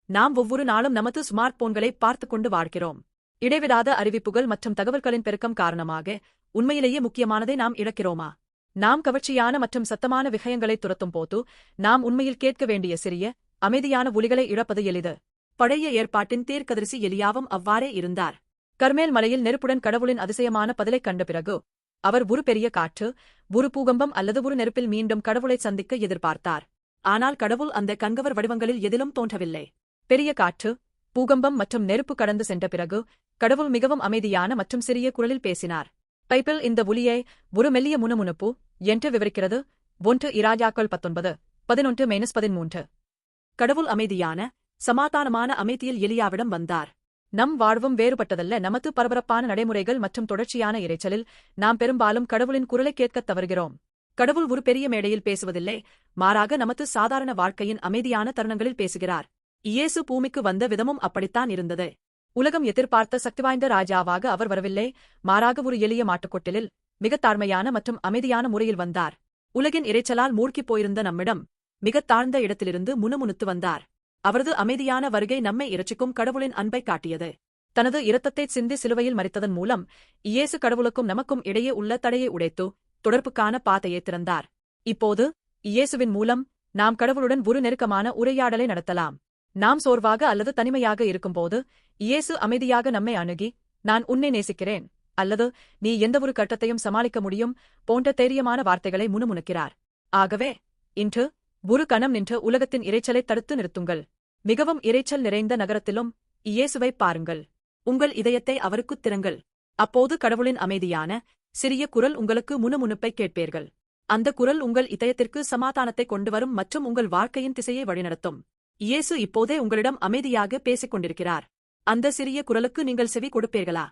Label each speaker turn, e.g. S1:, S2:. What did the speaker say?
S1: நாம் ஒவ்வொரு நாளும் நமது ஸ்மார்ட் போன்களை பார்த்துக் கொண்டு வாழ்கிறோம். இடைவிடாத அறிவிப்புகள் மற்றும் தகவல்களின் பெருக்கம் காரணமாக உண்மையிலேயே முக்கியமானதை நாம் இழக்கிறோமா? நாம் கவர்ச்சியான மற்றும் சத்தமான விஷயங்களை துரத்தும் போது நாம் உண்மையில் கேட்க வேண்டிய சிறிய, அமைதியான ஒலிகளை இழப்பது எளிது. பழைய ஏற்பாட்டின் தீர்க்கதரிசி எலியாவும் அவ்வாறே இருந்தார். கர்மேல் மலையில் நெருப்புடன் கடவுளின் அதிசயமான பதிலைக் கண்ட பிறகு அவர் ஒரு பெரிய காற்று, ஒரு பூகம்பம் அல்லது ஒரு நெருப்பில் மீண்டும் கடவுளை சந்திக்க எதிர்பார்த்தார். ஆனால் கடவுள் அந்த கண்கவர் வடிவங்களில் எதிலும் தோன்றவில்லை. பெரிய காற்று, பூகம்பம் மற்றும் நெருப்பு கடந்து சென்ற பிறகு கடவுள் மிகவும் அமைதியான மற்றும் சிறிய குரலில் பேசினார். பைபிள் இந்த ஒலியை ஒரு மெல்லிய முணுமுணுப்பு என்று விவரிக்கிறது. 1 இராஜாக்கள் 19:11-13. கடவுள் அமைதியான, சமாதானமான அமைதியில் எலியாவிடம் வந்தார். நம் வாழ்வும் வேறுபட்டதல்ல. நமது பரபரப்பான நடைமுறைகள் மற்றும் தொடர்ச்சியான இரைச்சலில் நாம் பெரும்பாலும் கடவுளின் குரலை கேட்கத் தவறுகிறோம். கடவுள் ஒரு பெரிய மேடையில் பேசுவதில்லை, மாறாக நமது சாதாரண வாழ்க்கையின் அமைதியான தருணங்களில் பேசுகிறார். இயேசு பூமிக்கு வந்த விதமும் அப்படித்தான் இருந்தது. உலகம் எதிர்பார்த்த சக்திவாய்ந்த ராஜாவாக அவர் வரவில்லை, மாறாக ஒரு எளிய மாட்டுக்கொட்டிலில் மிகத் தாழ்மையான மற்றும் அமைதியான முறையில் வந்தார். உலகின் இரைச்சலால் மூழ்கிப் போயிருந்த நம்மிடம் மிகத் தாழ்ந்த இடத்திலிருந்து முணுமுணுத்து வந்தார். அவரது அமைதியான வருகை நம்மை இரட்சிக்கும் கடவுளின் அன்பை காட்டியது. தனது இரத்தத்தைச் சிந்தி சிலுவையில் மரித்ததன் மூலம் இயேசு கடவுளுக்கும் நமக்கும் இடையே உள்ள தடையை உடைத்து தொடர்புக்கான பாதையை திறந்தார். இப்போது இயேசுவின் மூலம் நாம் கடவுளுடன் ஒரு நெருக்கமான உரையாடலை நடத்தலாம். நாம் சோர்வாக அல்லது தனிமையாக இருக்கும்போது இயேசு அமைதியாக நம்மை அணுகி, நான் உன்னை நேசிக்கிறேன் அல்லது நீ எந்தவொரு கட்டத்தையும் சமாளிக்க முடியும் போன்ற தைரியமான வார்த்தைகளை முணுமுணுக்கிறார். ஆகவே இன்று ஒரு கணம் நின்று உலகத்தின் இரைச்சலை தடுத்து நிறுத்துங்கள். மிகவும் இரைச்சல் நிறைந்த நகரத்திலும் இயேசுவை பாருங்கள். உங்கள் இதயத்தை அவருக்குத் திறங்கள். அப்போது கடவுளின் அமைதியான, சிறிய குரல் உங்களுக்கு முணுமுணுப்பை கேட்பீர்கள். அந்த குரல் உங்கள் இதயத்திற்கு சமாதானத்தை கொண்டுவரும் மற்றும் உங்கள் வாழ்க்கையின் திசையை வழிநடத்தும். இயேசு இப்போதே உங்களிடம் அமைதியாக பேசிக் கொண்டிருக்கிறார். அந்த சிறிய குரலுக்கு நீங்கள் செவி கொடுப்பீர்களா?